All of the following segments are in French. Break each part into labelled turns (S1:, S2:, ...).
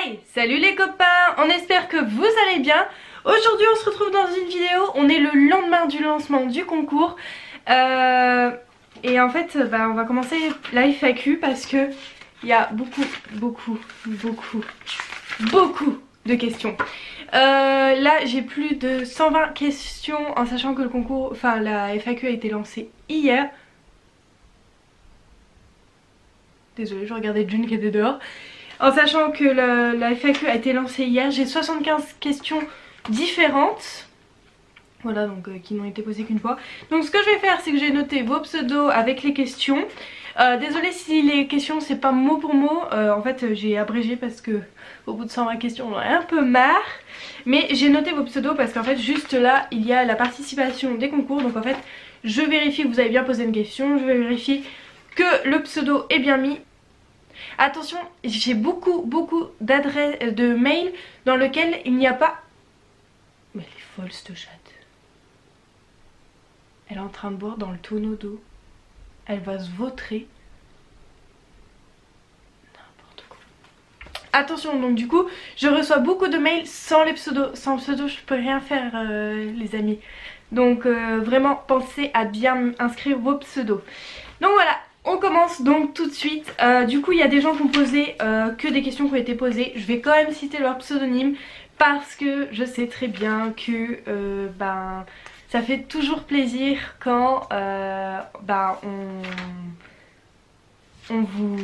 S1: Hey, salut les copains, on espère que vous allez bien. Aujourd'hui on se retrouve dans une vidéo, on est le lendemain du lancement du concours. Et en fait on va commencer la FAQ parce que il y a beaucoup de questions. Là j'ai plus de 120 questions en sachant que le concours, enfin la FAQ a été lancée hier. Désolée, je regardais June qui était dehors. En sachant que la FAQ a été lancée hier, j'ai 75 questions différentes. Voilà, donc qui n'ont été posées qu'une fois. Donc ce que je vais faire, c'est que j'ai noté vos pseudos avec les questions. Désolée si les questions c'est pas mot pour mot. En fait j'ai abrégé parce que au bout de 120 questions on en a un peu marre. Mais j'ai noté vos pseudos parce qu'en fait juste là il y a la participation des concours. Donc en fait je vérifie que vous avez bien posé une question. Je vais vérifier que le pseudo est bien mis. Attention, j'ai beaucoup d'adresses, de mails dans lesquels il n'y a pas... Mais elle est folle cette chatte. Elle est en train de boire dans le tonneau d'eau. Elle va se vautrer. N'importe quoi. Attention, donc du coup, je reçois beaucoup de mails sans les pseudos. Sans pseudo, je peux rien faire les amis. Donc vraiment, pensez à bien inscrire vos pseudos. Donc voilà. On commence donc tout de suite. Du coup il y a des gens qui ont posé que des questions qui ont été posées. Je vais quand même citer leur pseudonyme parce que je sais très bien que ça fait toujours plaisir quand on vous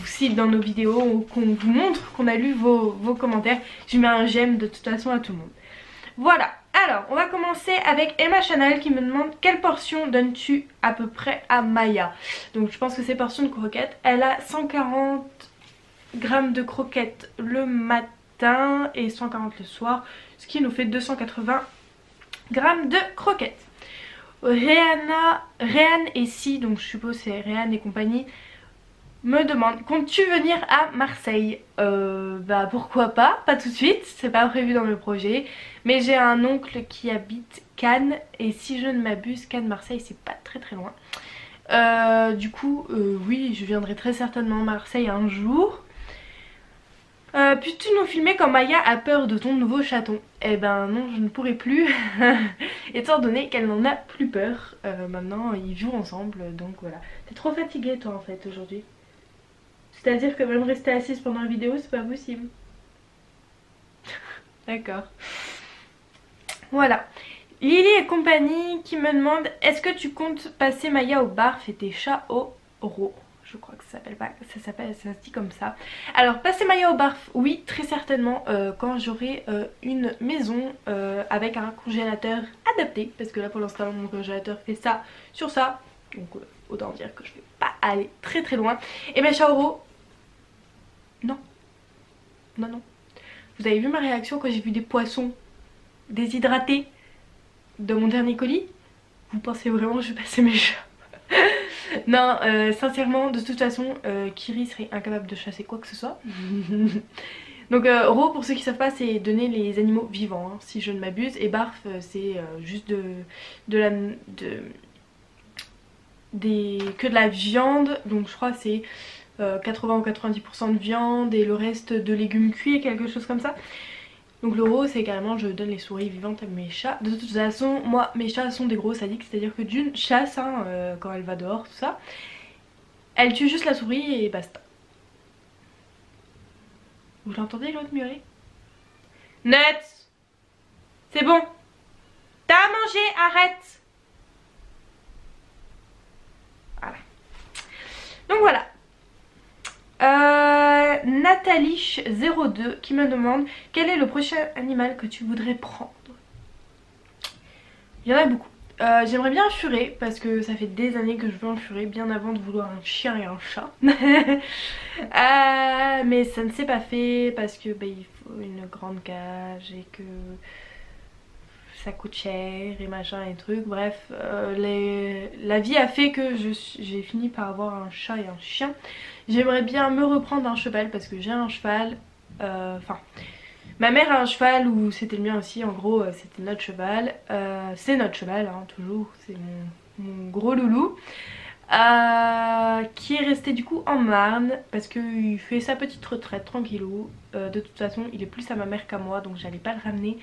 S1: cite dans nos vidéos ou qu'on vous montre qu'on a lu vos commentaires. Je mets un j'aime de toute façon à tout le monde. Voilà. Alors, on va commencer avec Emma Chanel qui me demande quelle portion donnes-tu à peu près à Maya. Donc je pense que c'est portion de croquettes. Elle a 140 grammes de croquettes le matin et 140 le soir, ce qui nous fait 280 grammes de croquettes. Réane et Si, donc je suppose c'est Réane et compagnie, me demande comptes-tu venir à Marseille? Pourquoi pas tout de suite, c'est pas prévu dans le projet. Mais j'ai un oncle qui habite Cannes et si je ne m'abuse, Cannes-Marseille c'est pas très loin. Du coup oui, je viendrai très certainement à Marseille un jour. Puis-tu nous filmer quand Maya a peur de ton nouveau chaton? Eh ben non, je ne pourrai plus étant donné qu'elle n'en a plus peur. Maintenant ils jouent ensemble, donc voilà. T'es trop fatiguée toi en fait aujourd'hui. C'est-à-dire que même rester assise pendant la vidéo c'est pas possible. D'accord. Voilà. Lily et compagnie qui me demande est-ce que tu comptes passer Maya au bar fêter chat au Ro? Je crois que ça se dit comme ça. Alors passer Maya au bar, oui très certainement quand j'aurai une maison avec un congélateur adapté. Parce que là pour l'instant mon congélateur fait ça sur ça. Donc autant dire que je vais pas aller très loin. Et mes chats au Ro, non. Vous avez vu ma réaction quand j'ai vu des poissons déshydratés dans mon dernier colis? Vous pensez vraiment que je vais passer mes chats? Non, sincèrement, de toute façon, Kiri serait incapable de chasser quoi que ce soit. Donc Ro, pour ceux qui savent pas, c'est donner les animaux vivants, hein, si je ne m'abuse. Et Barf, c'est juste que de la viande. Donc je crois que c'est 80 ou 90% de viande et le reste de légumes cuits et quelque chose comme ça. Donc le Ro c'est carrément je donne les souris vivantes à mes chats. De toute façon moi mes chats sont des gros sadiques, c'est à dire que d'une chasse hein, quand elle va dehors tout ça, elle tue juste la souris et basta. Vous l'entendez l'autre miauler? Nuts, c'est bon, t'as à manger, arrête. Voilà. Donc voilà. Nathalie02 qui me demande quel est le prochain animal que tu voudrais prendre. Il y en a beaucoup. J'aimerais bien un furet parce que ça fait des années que je veux un furet, bien avant de vouloir un chien et un chat. Mais ça ne s'est pas fait parce que il faut une grande cage et que ça coûte cher et machin et trucs. Bref, la vie a fait que j'ai fini par avoir un chat et un chien. J'aimerais bien me reprendre un cheval parce que j'ai un cheval. Ma mère a un cheval ou c'était le mien aussi, en gros c'était notre cheval. C'est notre cheval hein, toujours, c'est mon gros loulou. qui est resté du coup en Marne parce qu'il fait sa petite retraite tranquillou. De toute façon il est plus à ma mère qu'à moi, donc j'allais pas le ramener.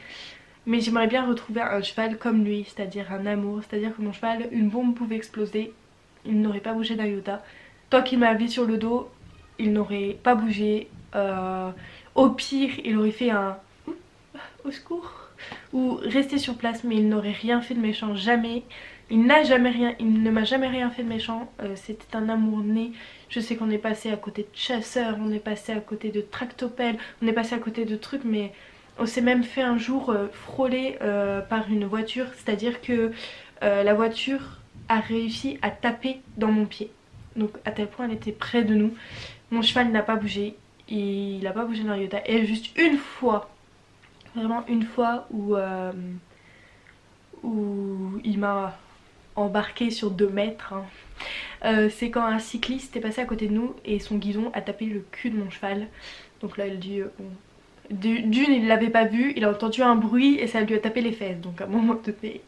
S1: Mais j'aimerais bien retrouver un cheval comme lui, c'est-à-dire un amour, c'est-à-dire que mon cheval, une bombe pouvait exploser, il n'aurait pas bougé d'un iota. Tant qu'il m'avait sur le dos, il n'aurait pas bougé. Au pire il aurait fait un au secours ou rester sur place, mais il n'aurait rien fait de méchant, jamais. Il ne m'a jamais rien fait de méchant. C'était un amour né. Je sais qu'on est passé à côté de chasseurs, on est passé à côté de tractopelles, on est passé à côté de trucs, mais on s'est même fait un jour frôler par une voiture, c'est-à-dire que la voiture a réussi à taper dans mon pied. Donc à tel point elle était près de nous. Mon cheval n'a pas bougé, il n'a pas bougé d'un iota. Et juste une fois, vraiment une fois où il m'a embarqué sur 2 mètres, hein. C'est quand un cycliste est passé à côté de nous et son guidon a tapé le cul de mon cheval. Donc là il dit bon, d'une il l'avait pas vu, il a entendu un bruit et ça lui a tapé les fesses. Donc à un moment donné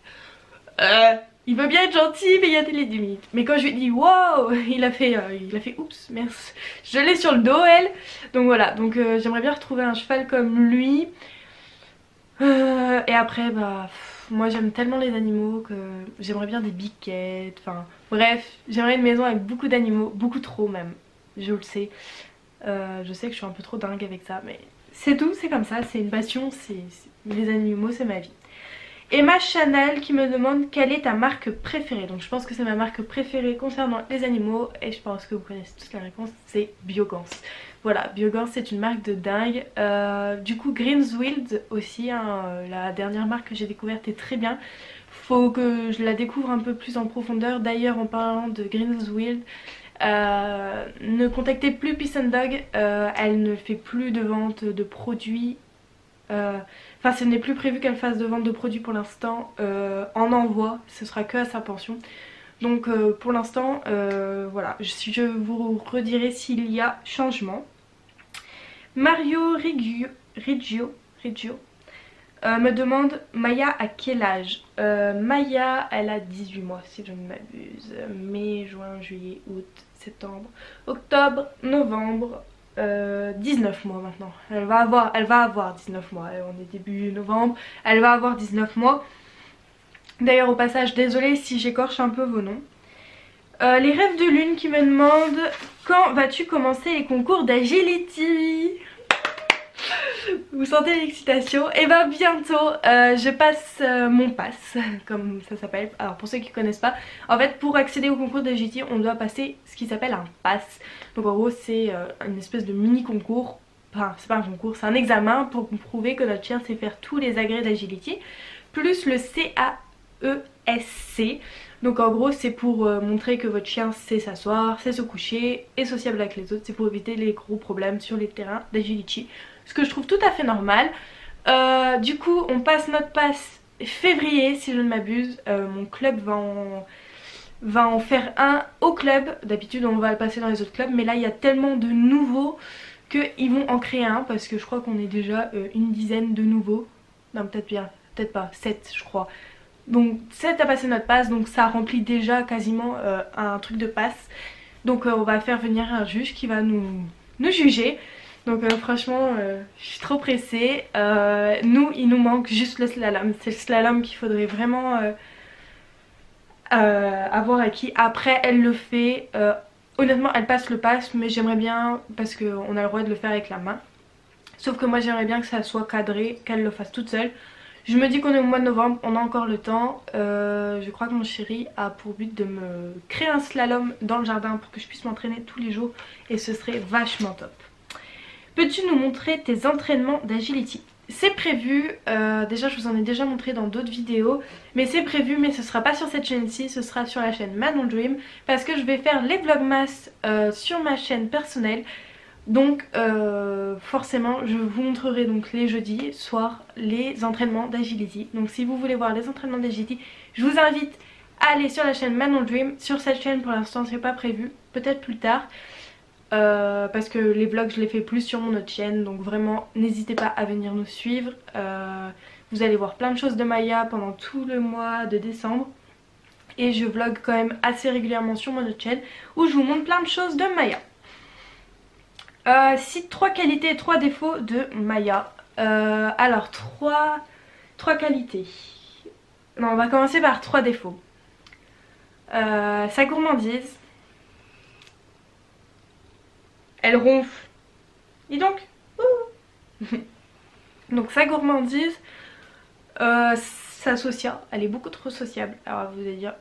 S1: il veut bien être gentil mais il y a des limites. Mais quand je lui ai dit wow, il a fait oups merci, je l'ai sur le dos elle. Donc voilà, donc j'aimerais bien retrouver un cheval comme lui. Et après bah moi j'aime tellement les animaux que j'aimerais bien des biquettes, enfin bref, j'aimerais une maison avec beaucoup d'animaux, beaucoup trop même, je le sais. Je sais que je suis un peu trop dingue avec ça, mais c'est tout, c'est comme ça, c'est une passion, les animaux c'est ma vie. Emma Chanel qui me demande quelle est ta marque préférée. Donc je pense que c'est ma marque préférée concernant les animaux et je pense que vous connaissez tous la réponse, c'est Biogans. Voilà, Biogans c'est une marque de dingue. Du coup Greenswild aussi, hein, la dernière marque que j'ai découverte est très bien. Faut que je la découvre un peu plus en profondeur. D'ailleurs en parlant de Greenswild, ne contactez plus Peace and Dog, elle ne fait plus de vente de produits. Enfin ce n'est plus prévu qu'elle fasse de vente de produits pour l'instant en envoi, ce sera que à sa pension. Donc pour l'instant voilà, je vous redirai s'il y a changement. Mario Riggio me demande Maya à quel âge. Maya elle a 18 mois si je ne m'abuse. Mai, juin, juillet, août, septembre, octobre, novembre, 19 mois maintenant. Elle va avoir 19 mois. On est début novembre, elle va avoir 19 mois. D'ailleurs au passage désolée si j'écorche un peu vos noms. Les rêves de lune qui me demandent quand vas-tu commencer les concours d'agility. Vous sentez l'excitation? Et ben bientôt je passe mon pass, comme ça s'appelle. Alors pour ceux qui connaissent pas, en fait pour accéder au concours d'agility on doit passer ce qui s'appelle un pass. Donc en gros c'est une espèce de mini concours. Enfin c'est pas un concours, c'est un examen pour prouver que notre chien sait faire tous les agrès d'agility. Plus le CAESC. Donc en gros c'est pour montrer que votre chien sait s'asseoir, sait se coucher, est sociable avec les autres. C'est pour éviter les gros problèmes sur les terrains d'agility. Ce que je trouve tout à fait normal. Du coup on passe notre pass février si je ne m'abuse. Mon club va en faire un au club. D'habitude on va le passer dans les autres clubs, mais là il y a tellement de nouveaux qu'ils vont en créer un. Parce que je crois qu'on est déjà une dizaine de nouveaux. Non peut-être pas, 7 je crois. Donc 7 à passer notre passe, donc ça remplit déjà quasiment un truc de passe. Donc on va faire venir un juge qui va nous juger. Donc franchement je suis trop pressée. Il nous manque juste le slalom. C'est le slalom qu'il faudrait vraiment avoir acquis. Après elle le fait. Honnêtement elle passe le pass, mais j'aimerais bien, parce qu'on a le droit de le faire avec la main. Sauf que moi j'aimerais bien que ça soit cadré, qu'elle le fasse toute seule. Je me dis qu'on est au mois de novembre, on a encore le temps. Je crois que mon chéri a pour but de me créer un slalom dans le jardin pour que je puisse m'entraîner tous les jours. Et ce serait vachement top. Peux-tu nous montrer tes entraînements d'agility? C'est prévu, déjà je vous en ai déjà montré dans d'autres vidéos. Mais c'est prévu, mais ce sera pas sur cette chaîne-ci, ce sera sur la chaîne Manon Dream. Parce que je vais faire les vlogmas sur ma chaîne personnelle. Donc forcément je vous montrerai donc les jeudis soir les entraînements d'agility. Donc si vous voulez voir les entraînements d'agility, je vous invite à aller sur la chaîne Manon Dream. Sur cette chaîne pour l'instant c'est pas prévu, peut-être plus tard. Parce que les vlogs je les fais plus sur mon autre chaîne. Donc vraiment n'hésitez pas à venir nous suivre. Vous allez voir plein de choses de Maya pendant tout le mois de décembre. et je vlog quand même assez régulièrement sur mon autre chaîne où je vous montre plein de choses de Maya. Cite 3 qualités et 3 défauts de Maya. Alors 3 qualités. Non, on va commencer par 3 défauts. Sa gourmandise. Elle ronfle. Dis donc. Donc sa gourmandise. Sa socia. Elle est beaucoup trop sociable. Alors vous allez dire...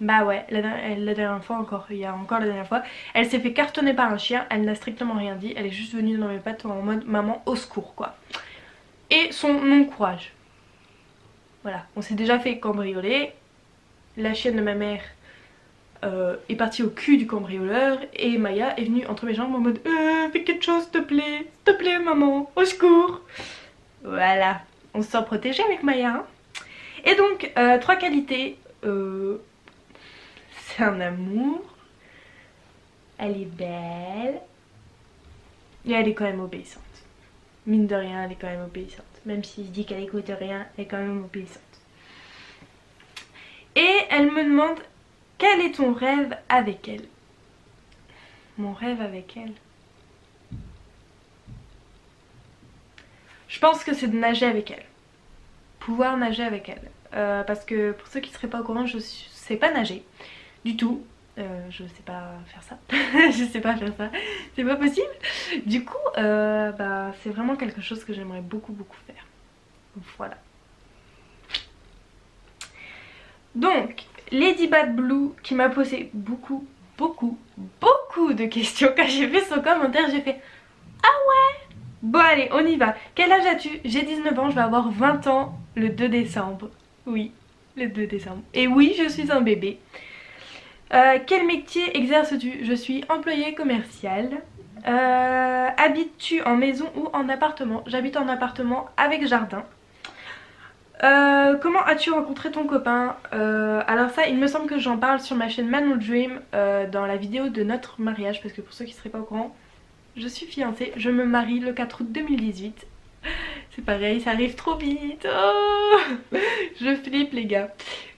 S1: Bah ouais, la dernière fois encore, il y a encore la dernière fois, elle s'est fait cartonner par un chien, elle n'a strictement rien dit, elle est juste venue dans mes pattes en mode maman au secours quoi. Et son non-courage. Voilà, on s'est déjà fait cambrioler, la chienne de ma mère est partie au cul du cambrioleur et Maya est venue entre mes jambes en mode fais quelque chose s'il te plaît maman, au secours. Voilà, on se sent protégé avec Maya hein. Et donc 3 qualités, c'est un amour, elle est belle et elle est quand même obéissante. Mine de rien, elle est quand même obéissante. Même si je dis qu'elle écoute rien, elle est quand même obéissante. Et elle me demande quel est ton rêve avec elle. Mon rêve avec elle. Je pense que c'est de nager avec elle. Pouvoir nager avec elle. Parce que pour ceux qui ne seraient pas au courant, je ne sais pas nager. Du tout, je sais pas faire ça. Je sais pas faire ça, c'est pas possible. Du coup, bah, c'est vraiment quelque chose que j'aimerais beaucoup faire. Voilà. Donc, Lady Bad Blue qui m'a posé beaucoup de questions. Quand j'ai vu son commentaire, j'ai fait ah ouais. Bon allez, on y va. Quel âge as-tu? J'ai 19 ans, je vais avoir 20 ans le 2 décembre. Oui, le 2 décembre. Et oui, je suis un bébé. Quel métier exerces-tu? Je suis employée commerciale. Habites-tu en maison ou en appartement? J'habite en appartement avec jardin. Comment as-tu rencontré ton copain? Alors ça, il me semble que j'en parle sur ma chaîne Manon Dream dans la vidéo de notre mariage. Parce que pour ceux qui ne seraient pas au courant, je suis fiancée. Je me marie le 4 août 2018. C'est pareil, ça arrive trop vite. Oh je flippe les gars.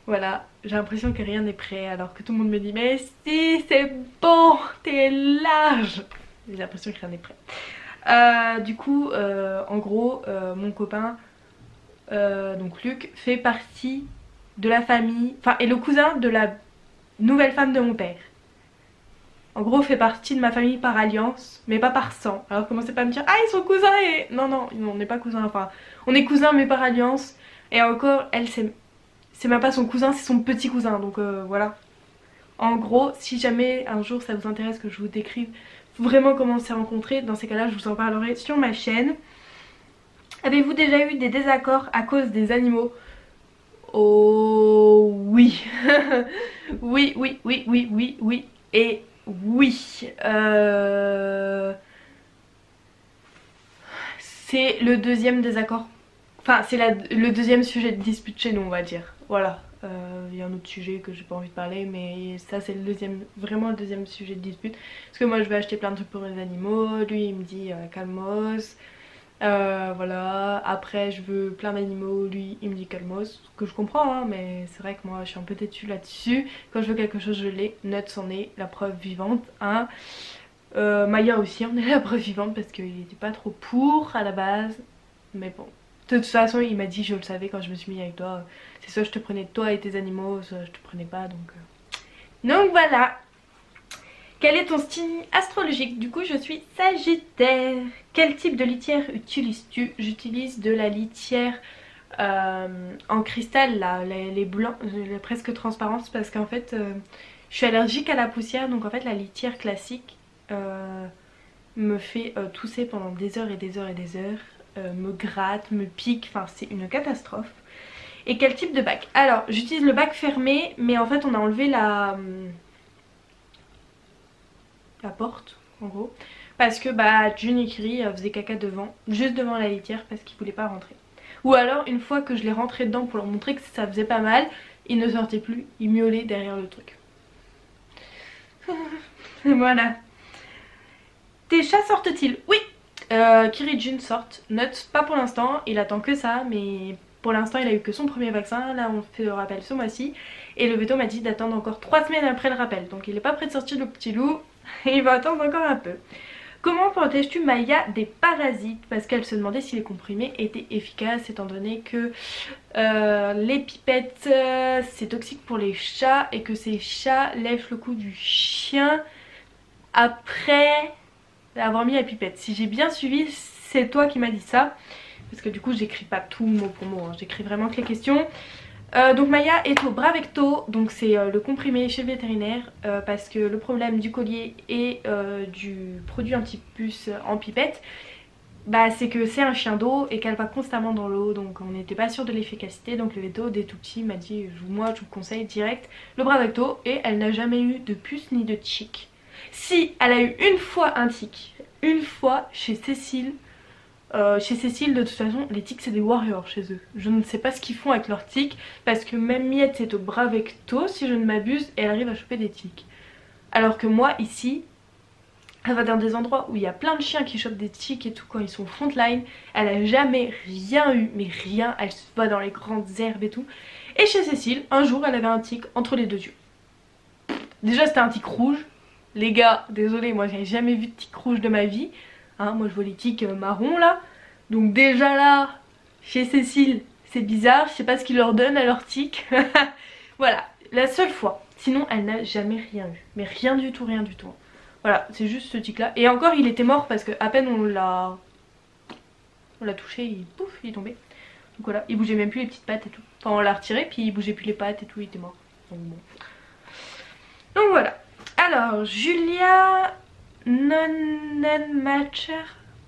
S1: Voilà, j'ai l'impression que rien n'est prêt alors que tout le monde me dit mais si c'est bon, t'es large. J'ai l'impression que rien n'est prêt. Du coup, en gros, mon copain, donc Luc, fait partie de la famille, enfin est le cousin de la nouvelle femme de mon père. En gros, fait partie de ma famille par alliance, mais pas par sang. Alors commencez pas à me dire ah ils sont cousins et... Non, on n'est pas cousins, enfin on est cousins mais par alliance. Et encore, elle c'est même pas son cousin, c'est son petit cousin, donc voilà. En gros, si jamais un jour ça vous intéresse que je vous décrive vraiment comment on s'est rencontrés, dans ces cas là je vous en parlerai sur ma chaîne. Avez-vous déjà eu des désaccords à cause des animaux? Oh oui. oui et oui. C'est le deuxième désaccord. Enfin c'est le deuxième sujet de dispute chez nous on va dire. Voilà, il y a un autre sujet que j'ai pas envie de parler mais ça c'est le deuxième, vraiment le deuxième sujet de dispute. Parce que moi je vais acheter plein de trucs pour les animaux, lui il me dit calmos. Voilà, après je veux plein d'animaux, lui il me dit calmos. Ce que je comprends hein, mais c'est vrai que moi je suis un peu têtue là-dessus. Quand je veux quelque chose je l'ai, Nuts en est la preuve vivante hein. Maya aussi on est la preuve vivante parce qu'il était pas trop pour à la base. Mais bon, de toute façon il m'a dit, je le savais quand je me suis mis avec toi, c'est soit je te prenais toi et tes animaux, soit je te prenais pas donc voilà. Quel est ton signe astrologique? Du coup je suis Sagittaire. Quel type de litière utilises-tu? J'utilise de la litière en cristal là, les blancs, presque transparentes parce qu'en fait je suis allergique à la poussière. Donc en fait la litière classique me fait tousser pendant des heures et des heures et des heures, me gratte, me pique, enfin c'est une catastrophe. Et quel type de bac? Alors j'utilise le bac fermé mais en fait on a enlevé la porte en gros parce que bah Junikiri faisait caca devant, juste devant la litière parce qu'il voulait pas rentrer. Ou alors une fois que je l'ai rentré dedans pour leur montrer que ça faisait pas mal, il ne sortait plus, il miaulait derrière le truc. Voilà. Tes chats sortent-ils? Oui. Kirijun sortent, Nuts pas pour l'instant, il attend que ça mais pour l'instant il a eu que son premier vaccin, là on fait le rappel ce mois-ci. Et le veto m'a dit d'attendre encore 3 semaines après le rappel. Donc il n'est pas prêt de sortir le petit loup, et il va attendre encore un peu. Comment protèges-tu Maya des parasites? Parce qu'elle se demandait si les comprimés étaient efficaces étant donné que les pipettes c'est toxique pour les chats et que ces chats lèchent le cou du chien après avoir mis la pipette. Si j'ai bien suivi, c'est toi qui m'as dit ça. Parce que du coup j'écris pas tout mot pour mot, hein. J'écris vraiment que les questions. Donc Maya est au Bravecto, donc c'est le comprimé chez le vétérinaire parce que le problème du collier et du produit anti-puce en pipette, bah, c'est que c'est un chien d'eau et qu'elle va constamment dans l'eau, donc on n'était pas sûr de l'efficacité. Donc le veto des tout petits m'a dit moi je vous conseille direct le Bravecto, et elle n'a jamais eu de puce ni de tic. Si elle a eu une fois un tic, une fois chez Cécile. De toute façon les tics c'est des warriors chez eux. Je ne sais pas ce qu'ils font avec leurs tics, parce que même Miette c'est au Bravecto si je ne m'abuse et elle arrive à choper des tics. Alors que moi ici, elle va dans des endroits où il y a plein de chiens qui chopent des tics et tout quand ils sont frontline. Elle a jamais rien eu, mais rien, elle se va dans les grandes herbes et tout. Et chez Cécile, un jour elle avait un tic entre les deux yeux. Déjà c'était un tic rouge. Les gars, désolé, moi j'ai jamais vu de tic rouge de ma vie. Hein, moi je vois les tics marrons là. Donc déjà là, chez Cécile, c'est bizarre. Je sais pas ce qu'ils leur donnent à leurs tics. Voilà, la seule fois. Sinon elle n'a jamais rien eu. Mais rien du tout, rien du tout. Voilà, c'est juste ce tic là. Et encore il était mort parce que à peine on l'a touché, il pouf, il est tombé. Donc voilà, il bougeait même plus les petites pattes et tout. Enfin on l'a retiré puis il bougeait plus les pattes et tout, il était mort. Donc bon. Donc voilà. Alors Julia Nonnenmacher,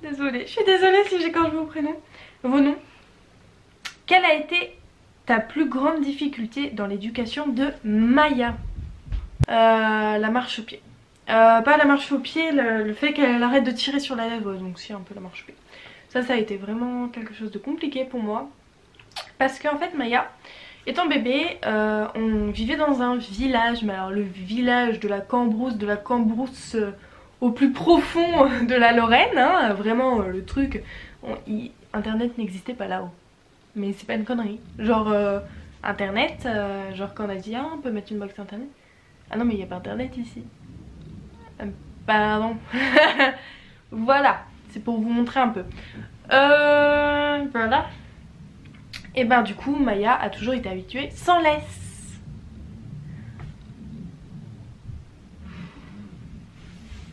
S1: désolée, je suis désolée si j'écorche vos noms. Quelle a été ta plus grande difficulté dans l'éducation de Maya? La marche au pied. Pas la marche au pied, le fait qu'elle arrête de tirer sur la lèvre, donc si un peu la marche au pied. Ça a été vraiment quelque chose de compliqué pour moi. Parce qu'en fait Maya, étant bébé, on vivait dans un village, mais alors le village de la Cambrousse au plus profond de la Lorraine, hein, vraiment le truc, internet n'existait pas là-haut. Mais c'est pas une connerie. Genre internet, genre quand on a dit ah on peut mettre une box internet. Ah non mais il n'y a pas internet ici. Pardon. Voilà, c'est pour vous montrer un peu. Voilà. Et ben du coup Maya a toujours été habituée sans laisse.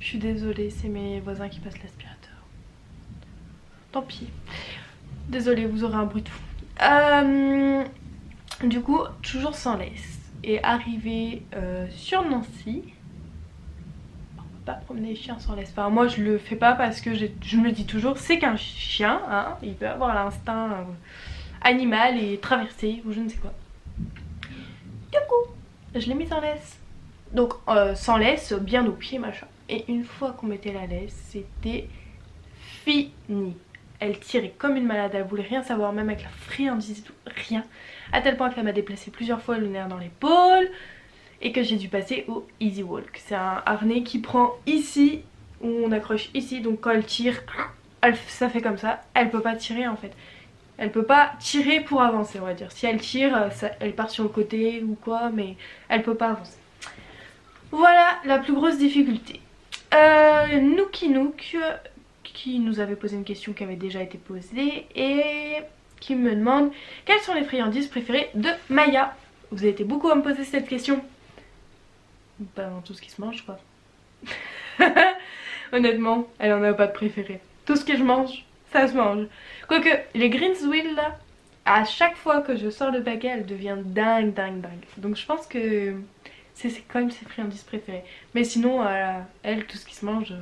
S1: Je suis désolée, c'est mes voisins qui passent l'aspirateur. Tant pis. Désolée, vous aurez un bruit de fou. Du coup, toujours sans laisse. Et arrivé sur Nancy, on peut pas promener les chiens sans laisse. Enfin, moi je le fais pas parce que je me dis toujours, c'est qu'un chien, hein, il peut avoir l'instinct animal et traverser ou je ne sais quoi. Du coup, je l'ai mis sans laisse. Donc sans laisse, bien au pied machin. Et une fois qu'on mettait la laisse, c'était fini. Elle tirait comme une malade, elle voulait rien savoir, même avec la friandise et tout, rien. À tel point qu'elle m'a déplacé plusieurs fois le nerf dans l'épaule et que j'ai dû passer au Easy Walk. C'est un harnais qui prend ici, où on accroche ici, donc quand elle tire, ça fait comme ça. Elle peut pas tirer en fait. Elle peut pas tirer pour avancer, on va dire. Si elle tire, elle part sur le côté ou quoi, mais elle peut pas avancer. Voilà la plus grosse difficulté. Nookie Nook qui nous avait posé une question qui avait déjà été posée et qui me demande quelles sont les friandises préférées de Maya. Vous avez été beaucoup à me poser cette question. Ben tout ce qui se mange quoi. Honnêtement, elle en a pas de préféré. Tout ce que je mange, ça se mange. Quoique les Greenswil là, à chaque fois que je sors le paquet, elle devient dingue. Donc je pense que c'est quand même ses friandises préférées. Mais sinon, elle, tout ce qui se mange,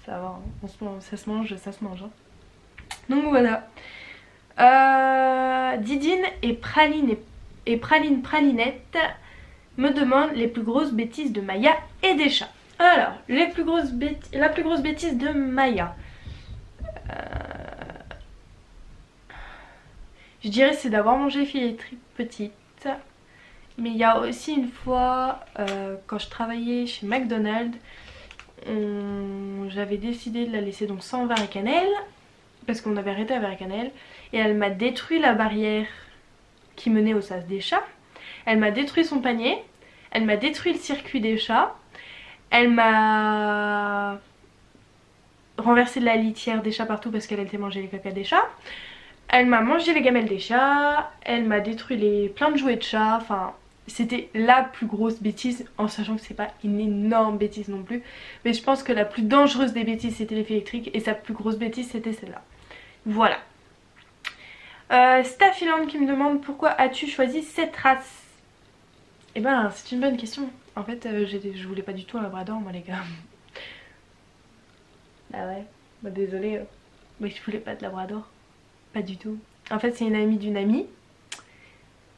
S1: ça va, hein. Ça se mange. Hein. Donc voilà. Didine et Pralinette me demandent les plus grosses bêtises de Maya et des chats. Alors, la plus grosse bêtise de Maya. Je dirais c'est d'avoir mangé filetterie petite. Mais il y a aussi une fois, quand je travaillais chez McDonald's, j'avais décidé de la laisser donc sans vin et cannelle. parce qu'on avait arrêté avec Annelle, et elle m'a détruit la barrière qui menait au sas des chats, elle m'a détruit son panier, elle m'a détruit le circuit des chats, elle m'a renversé de la litière des chats partout parce qu'elle était manger les caca des chats, elle m'a mangé les gamelles des chats, elle m'a détruit plein de jouets de chats, enfin c'était la plus grosse bêtise, en sachant que c'est pas une énorme bêtise non plus, mais je pense que la plus dangereuse des bêtises c'était l'effet électrique et sa plus grosse bêtise c'était celle-là. Voilà. Staphyland qui me demande pourquoi as-tu choisi cette race? Eh ben c'est une bonne question. En fait je voulais pas du tout un labrador moi les gars. Bah ouais, bah désolée, mais je voulais pas de labrador. Pas du tout. En fait c'est une amie d'une amie.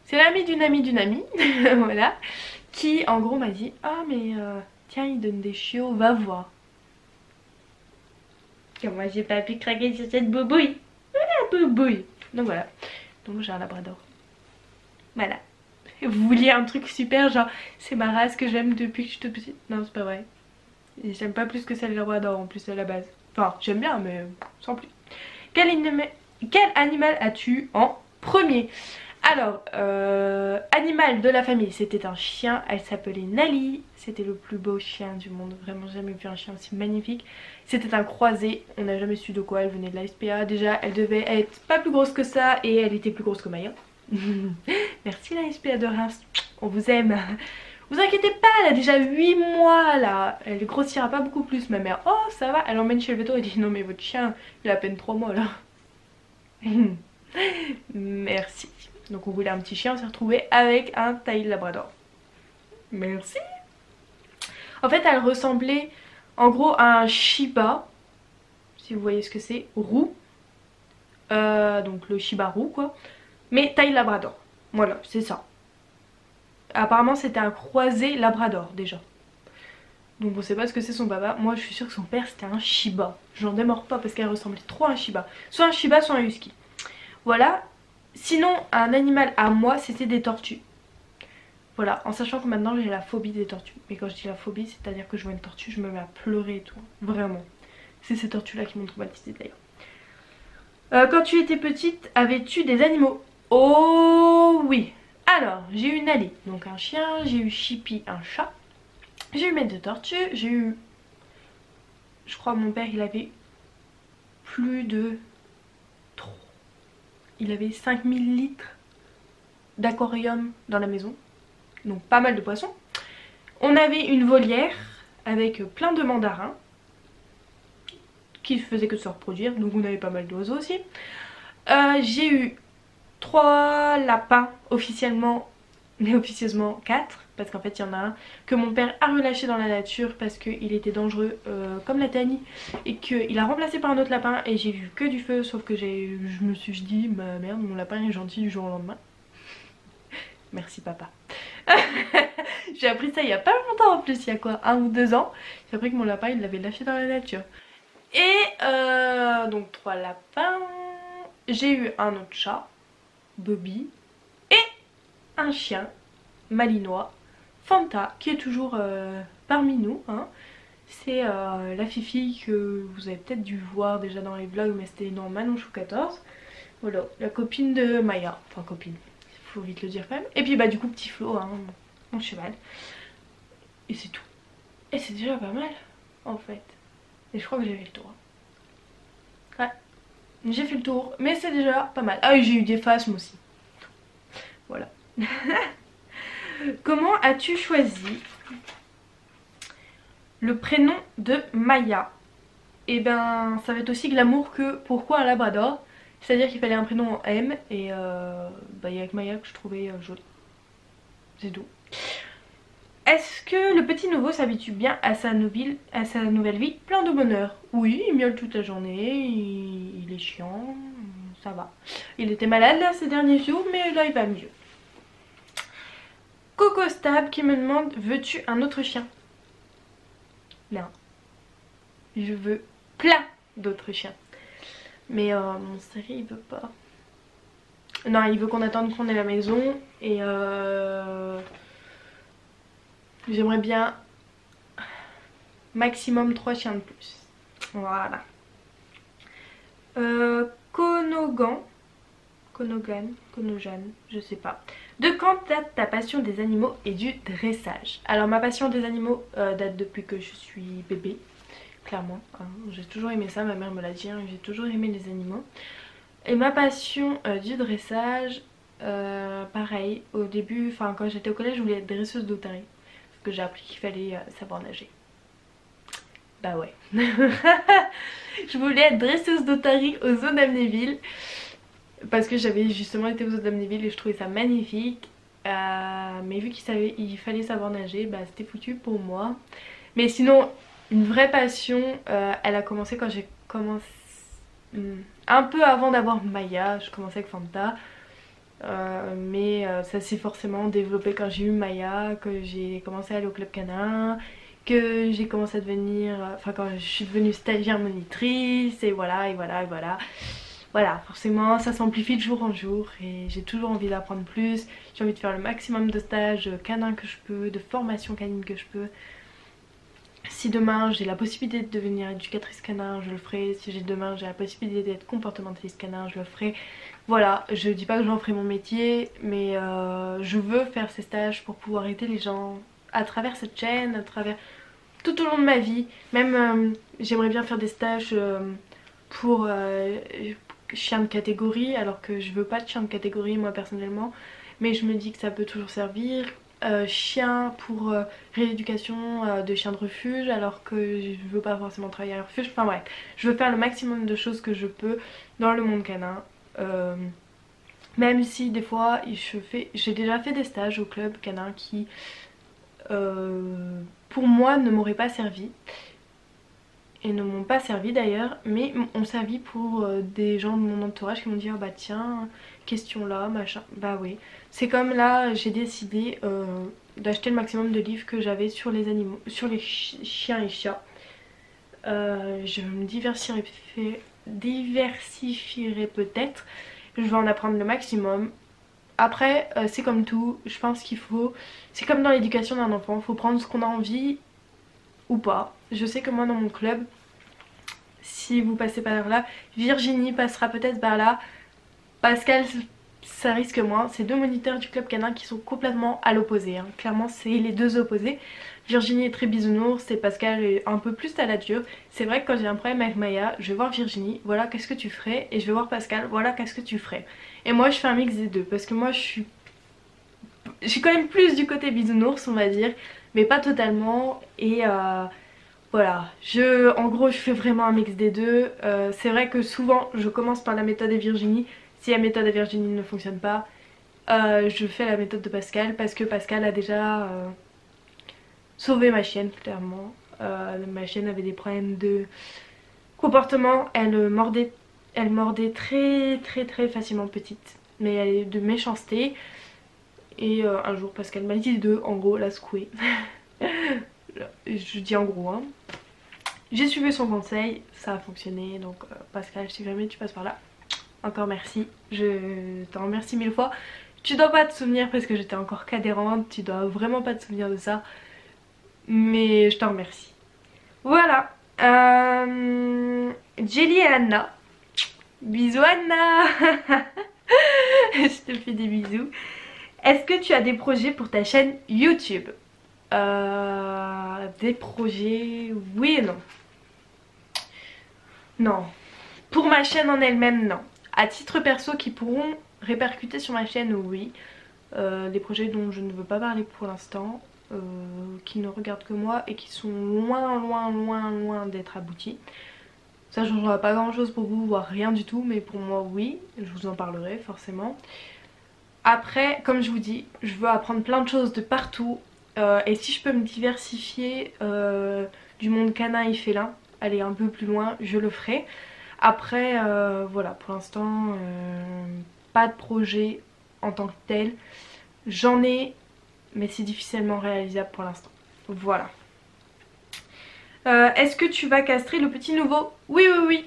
S1: C'est l'amie d'une amie d'une amie, voilà, qui en gros m'a dit ah mais tiens il donne des chiots, va voir. Et moi j'ai pas pu craquer sur cette boubouille. Voilà boubouille. Donc voilà, donc j'ai un labrador. Voilà. Vous vouliez un truc super genre c'est ma race que j'aime depuis que je suis toute petite. Non c'est pas vrai. Et j'aime pas plus que celle labrador en plus à la base. Enfin j'aime bien mais sans plus. Quel animal as-tu en premier? Alors, animal de la famille, c'était un chien, elle s'appelait Nali, c'était le plus beau chien du monde, vraiment jamais vu un chien aussi magnifique. C'était un croisé, on n'a jamais su de quoi, elle venait de la SPA, déjà elle devait être pas plus grosse que ça et elle était plus grosse que Maya. Merci la SPA de Reims, on vous aime. Vous inquiétez pas, elle a déjà 8 mois là, elle grossira pas beaucoup plus ma mère. Oh ça va, elle emmène chez le véto et dit non mais votre chien, il a à peine 3 mois là. Merci. Donc on voulait un petit chien, on s'est retrouvé avec un Thaï Labrador. Merci. En fait elle ressemblait en gros à un Shiba, si vous voyez ce que c'est, roux. Donc le Shiba roux quoi. Mais Thaï Labrador. Voilà, c'est ça. Apparemment c'était un croisé Labrador déjà. Donc on sait pas ce que c'est son papa. Moi je suis sûre que son père c'était un Shiba. J'en démords pas parce qu'elle ressemblait trop à un Shiba. Soit un Shiba soit un Husky. Voilà. Sinon un animal à moi c'était des tortues. Voilà, en sachant que maintenant j'ai la phobie des tortues. Mais quand je dis la phobie c'est à dire que je vois une tortue je me mets à pleurer et tout. Vraiment. C'est ces tortues là qui m'ont traumatisée d'ailleurs. Quand tu étais petite avais-tu des animaux? Oh oui. Alors j'ai eu Nali, donc un chien, j'ai eu Chippy, un chat. J'ai eu mes 2 tortues, j'ai eu... Je crois mon père il avait plus de... Il avait 5000 litres d'aquarium dans la maison. Donc pas mal de poissons. On avait une volière avec plein de mandarins qui faisaient que de se reproduire. Donc on avait pas mal d'oiseaux aussi. J'ai eu 3 lapins officiellement, mais officieusement 4. Parce qu'en fait il y en a un que mon père a relâché dans la nature parce qu'il était dangereux comme la tanie. Et qu'il a remplacé par un autre lapin et j'ai vu que du feu. Sauf que je me suis dit bah merde mon lapin est gentil du jour au lendemain. Merci papa. J'ai appris ça il y a pas longtemps en plus, il y a quoi 1 ou 2 ans. J'ai appris que mon lapin il l'avait lâché dans la nature. Et donc 3 lapins. J'ai eu un autre chat, Bobby. Et un chien, Malinois, Fanta, qui est toujours parmi nous. Hein. C'est la fifi que vous avez peut-être dû voir déjà dans les vlogs, mais c'était dans Manonchou 14. Voilà, la copine de Maya. Enfin copine, faut vite le dire quand même. Et puis bah du coup petit Flo, hein, mon cheval. Et c'est tout. Et c'est déjà pas mal en fait. Et je crois que j'ai fait le tour. Ouais, j'ai fait le tour, mais c'est déjà pas mal. Ah oui j'ai eu des phasmes aussi. Voilà. Comment as-tu choisi le prénom de Maya? Et ben ça va être aussi glamour que pourquoi un labrador. C'est-à-dire qu'il fallait un prénom en M et bah, il y a que Maya que je trouvais jolie. C'est tout. Est-ce que le petit nouveau s'habitue bien à sa nouvelle vie plein de bonheur? Oui, il miaule toute la journée, il est chiant, ça va. Il était malade là ces derniers jours mais là il va mieux. Coco Stab qui me demande veux-tu un autre chien? Non. Je veux plein d'autres chiens. Mais mon chéri il veut pas. Non il veut qu'on attende qu'on ait la maison. Et j'aimerais bien maximum 3 chiens de plus. Voilà. Konogan, je sais pas. De quand date ta passion des animaux et du dressage? Alors ma passion des animaux date depuis que je suis bébé, clairement. Hein. J'ai toujours aimé ça, ma mère me l'a dit, hein, j'ai toujours aimé les animaux. Et ma passion du dressage, pareil, au début, enfin quand j'étais au collège, je voulais être dresseuse d'otarie. Parce que j'ai appris qu'il fallait savoir nager. Bah ouais. Je voulais être dresseuse d'otarie aux eaux d'Amnéville. Parce que j'avais justement été aux eaux d'Amnéville et je trouvais ça magnifique. Mais vu qu'il fallait savoir nager, bah c'était foutu pour moi. Mais sinon, une vraie passion, elle a commencé quand j'ai commencé... un peu avant d'avoir Maya, je commençais avec Fanta. Mais ça s'est forcément développé quand j'ai eu Maya, que j'ai commencé à aller au club canin, que j'ai commencé à devenir... Enfin quand je suis devenue stagiaire monitrice, et voilà, et voilà, et voilà. Voilà, forcément ça s'amplifie de jour en jour et j'ai toujours envie d'apprendre plus. J'ai envie de faire le maximum de stages canins que je peux, de formations canines que je peux. Si demain j'ai la possibilité de devenir éducatrice canin, je le ferai. Si demain j'ai la possibilité d'être comportementaliste canin, je le ferai. Voilà, je dis pas que j'en ferai mon métier, mais je veux faire ces stages pour pouvoir aider les gens à travers cette chaîne, à travers tout au long de ma vie. Même j'aimerais bien faire des stages pour chien de catégorie, alors que je veux pas de chien de catégorie moi personnellement, mais je me dis que ça peut toujours servir. Chien pour rééducation de chiens de refuge, alors que je veux pas forcément travailler à un refuge. Enfin bref, je veux faire le maximum de choses que je peux dans le monde canin. Même si des fois j'ai déjà fait des stages au club canin qui pour moi ne m'auraient pas servi. Et ne m'ont pas servi d'ailleurs, mais ont servi pour des gens de mon entourage qui m'ont dit oh bah tiens, question là, machin. Bah oui, c'est comme là j'ai décidé d'acheter le maximum de livres que j'avais sur les animaux, sur les chiens et chats. Je me diversifierai peut-être, je vais en apprendre le maximum. Après c'est comme tout, je pense qu'il faut, c'est comme dans l'éducation d'un enfant, il faut prendre ce qu'on a envie ou pas. Je sais que moi dans mon club, si vous passez par là, Virginie passera peut-être par là, Pascal ça risque moins. C'est deux moniteurs du club canin qui sont complètement à l'opposé, hein. Clairement c'est les deux opposés. Virginie est très bisounours et Pascal est un peu plus à la dure. C'est vrai que quand j'ai un problème avec Maya, je vais voir Virginie, voilà qu'est-ce que tu ferais, et je vais voir Pascal, voilà qu'est-ce que tu ferais. Et moi je fais un mix des deux parce que moi je suis quand même plus du côté bisounours on va dire, mais pas totalement. Et voilà, en gros je fais vraiment un mix des deux. C'est vrai que souvent je commence par la méthode de Virginie. Si la méthode de Virginie ne fonctionne pas, je fais la méthode de Pascal, parce que Pascal a déjà sauvé ma chienne clairement. Ma chienne avait des problèmes de comportement, elle mordait très facilement petite, mais elle est de méchanceté. Et un jour Pascal m'a dit de en gros la secouer. Je dis en gros hein. J'ai suivi son conseil, ça a fonctionné. Donc Pascal, si jamais tu passes par là, encore merci, je t'en remercie mille fois. Tu dois pas te souvenir parce que j'étais encore qu'adhérente, tu dois vraiment pas te souvenir de ça, mais je t'en remercie. Voilà, Jelly et Anna, bisous Anna. Je te fais des bisous. Est-ce que tu as des projets pour ta chaîne YouTube? Des projets, oui et non. Non. Pour ma chaîne en elle-même, non. À titre perso qui pourront répercuter sur ma chaîne, oui. Des projets dont je ne veux pas parler pour l'instant, qui ne regardent que moi et qui sont loin d'être aboutis. Ça ne changera pas grand chose pour vous, voire rien du tout, mais pour moi oui, je vous en parlerai forcément. Après, comme je vous dis, je veux apprendre plein de choses de partout. Et si je peux me diversifier du monde canin et félin, aller un peu plus loin, je le ferai. Après, voilà, pour l'instant, pas de projet en tant que tel. J'en ai, mais c'est difficilement réalisable pour l'instant. Voilà. Est-ce que tu vas castrer le petit nouveau? Oui.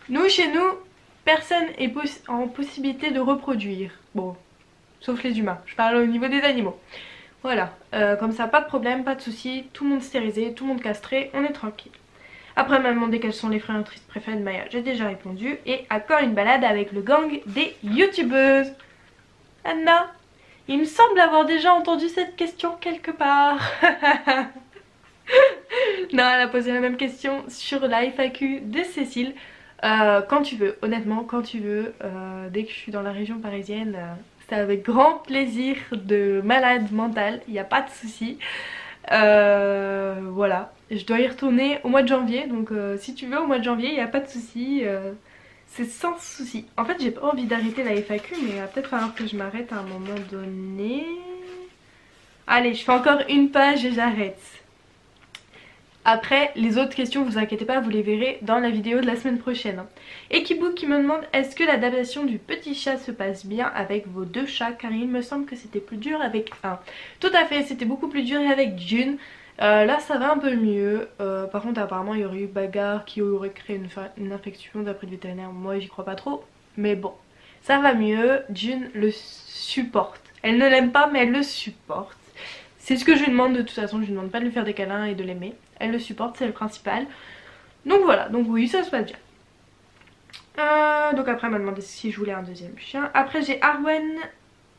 S1: Nous, chez nous, personne est en possibilité de reproduire. Bon, sauf les humains. Je parle au niveau des animaux. Voilà, comme ça, pas de problème, pas de soucis. Tout le monde stérilisé, tout le monde castré, on est tranquille. Après elle m'a demandé quelles sont les friandises préférées de Maya, j'ai déjà répondu. Et à quand une balade avec le gang des youtubeuses? Anna, il me semble avoir déjà entendu cette question quelque part. Non, elle a posé la même question sur la FAQ de Cécile. Quand tu veux, honnêtement, quand tu veux, dès que je suis dans la région parisienne, c'est avec grand plaisir de malade mentale, il n'y a pas de souci. Voilà, je dois y retourner au mois de janvier, donc si tu veux au mois de janvier, il n'y a pas de souci. C'est sans souci. En fait, j'ai pas envie d'arrêter la FAQ, mais il va peut-être falloir que je m'arrête à un moment donné. Allez, je fais encore une page et j'arrête. Après, les autres questions, vous inquiétez pas, vous les verrez dans la vidéo de la semaine prochaine. Ekibook qui me demande, est-ce que l'adaptation du petit chat se passe bien avec vos deux chats? Car il me semble que c'était plus dur avec un. Tout à fait, c'était beaucoup plus dur avec June. Là ça va un peu mieux. Par contre apparemment il y aurait eu bagarre qui aurait créé une infection d'après le vétérinaire. Moi j'y crois pas trop. Mais bon, ça va mieux. June le supporte. Elle ne l'aime pas mais elle le supporte. C'est ce que je lui demande de toute façon. Je lui demande pas de lui faire des câlins et de l'aimer. Elle le supporte, c'est le principal. Donc voilà, donc oui ça se passe bien. Donc après elle m'a demandé si je voulais un deuxième chien. Après j'ai Arwen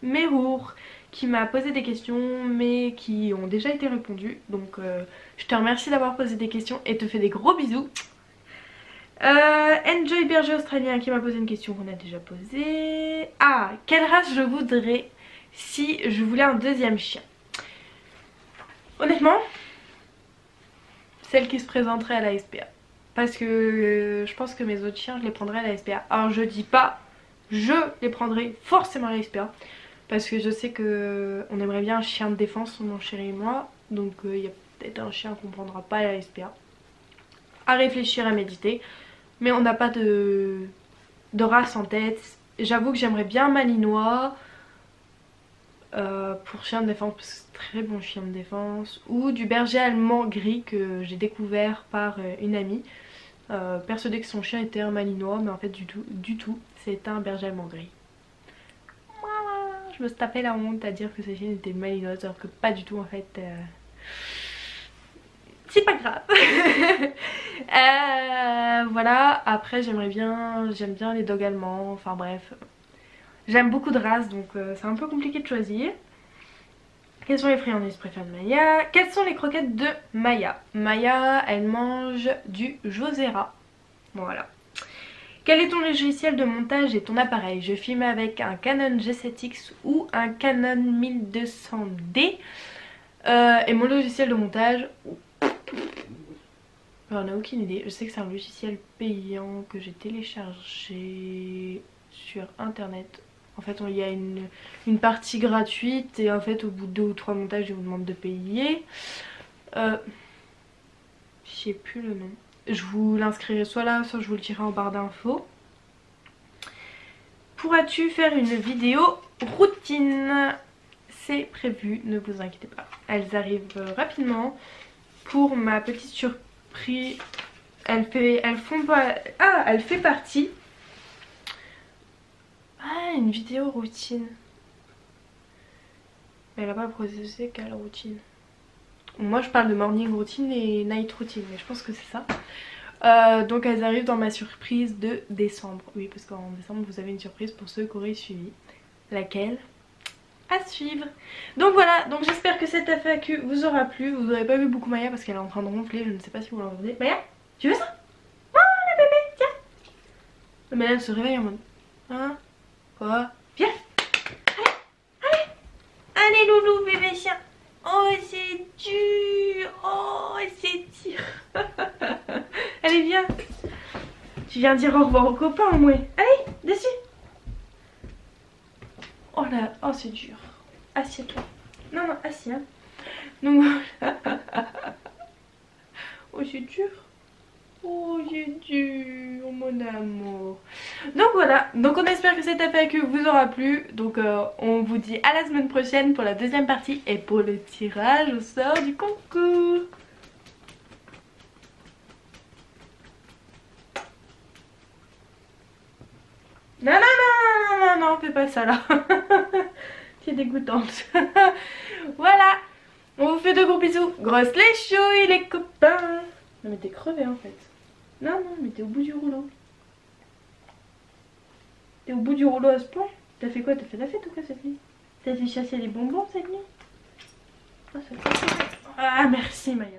S1: Merour qui m'a posé des questions mais qui ont déjà été répondues. Donc je te remercie d'avoir posé des questions et te fais des gros bisous. Enjoy Berger Australien qui m'a posé une question qu'on a déjà posée. Ah, quelle race je voudrais si je voulais un deuxième chien? Honnêtement, celle qui se présenterait à la SPA. Parce que je pense que mes autres chiens je les prendrais à la SPA. Alors je dis pas je les prendrai forcément à la SPA. Parce que je sais que on aimerait bien un chien de défense, mon chéri et moi. Donc il y a peut-être un chien qu'on prendra pas à la SPA. À réfléchir, à méditer. Mais on n'a pas de race en tête. J'avoue que j'aimerais bien un malinois. Pour chien de défense, parce que c'est très bon chien de défense. Ou du berger allemand gris que j'ai découvert par une amie. Persuadée que son chien était un malinois, mais en fait du tout, c'est un berger allemand gris. Je me suis tapé la honte à dire que ce chien était malinois, alors que pas du tout en fait. C'est pas grave. Voilà, après j'aime bien les dogs allemands, enfin bref. J'aime beaucoup de races donc c'est un peu compliqué de choisir. Quelles sont les friandises préférées de Maya? Quelles sont les croquettes de Maya? Maya, elle mange du Josera. Voilà. Quel est ton logiciel de montage et ton appareil? Je filme avec un Canon G7X ou un Canon 1200D. Et mon logiciel de montage... J'en ai aucune idée. Je sais que c'est un logiciel payant que j'ai téléchargé sur internet. En fait il y a une partie gratuite et en fait au bout de 2 ou 3 montages je vous demande de payer. Je sais plus le nom. Je vous l'inscrirai soit là soit je vous le dirai en barre d'infos. Pourras-tu faire une vidéo routine? C'est prévu, ne vous inquiétez pas. Elles arrivent rapidement. Pour ma petite surprise, elle fait partie. Ah, une vidéo routine. Elle a pas processé quelle routine. Moi je parle de morning routine et night routine, mais je pense que c'est ça. Donc elles arrivent dans ma surprise de décembre. Oui, parce qu'en décembre vous avez une surprise pour ceux qui auraient suivi. Laquelle? À suivre. Donc voilà, donc j'espère que cette FAQ vous aura plu. Vous n'aurez pas vu beaucoup Maya parce qu'elle est en train de ronfler. Je ne sais pas si vous l'entendez. Maya, tu veux ça? Oh la bébé, tiens. Mais là elle se réveille en mode hein? Quoi? Viens. Allez loulou bébé chien. Oh c'est dur. Oh c'est dur. Allez viens. Tu viens dire au revoir aux copains au moins. Allez dessus. Oh là, oh c'est dur. Assieds-toi. Non non assieds hein. Donc oh c'est dur. Oh c'est dur mon amour. Donc voilà, donc on espère que cette FAQ vous aura plu. Donc on vous dit à la semaine prochaine pour la deuxième partie et pour le tirage au sort du concours. Non non non non non non, fais pas ça là. C'est dégoûtante. Voilà, on vous fait de gros bisous. Grosses les chouilles les copains. Non mais t'es crevé en fait. Non, non, mais t'es au bout du rouleau. T'es au bout du rouleau à ce point. T'as fait quoi? T'as fait la fête ou quoi cette nuit? T'as été chasser les bonbons cette nuit? Ah, merci Maya.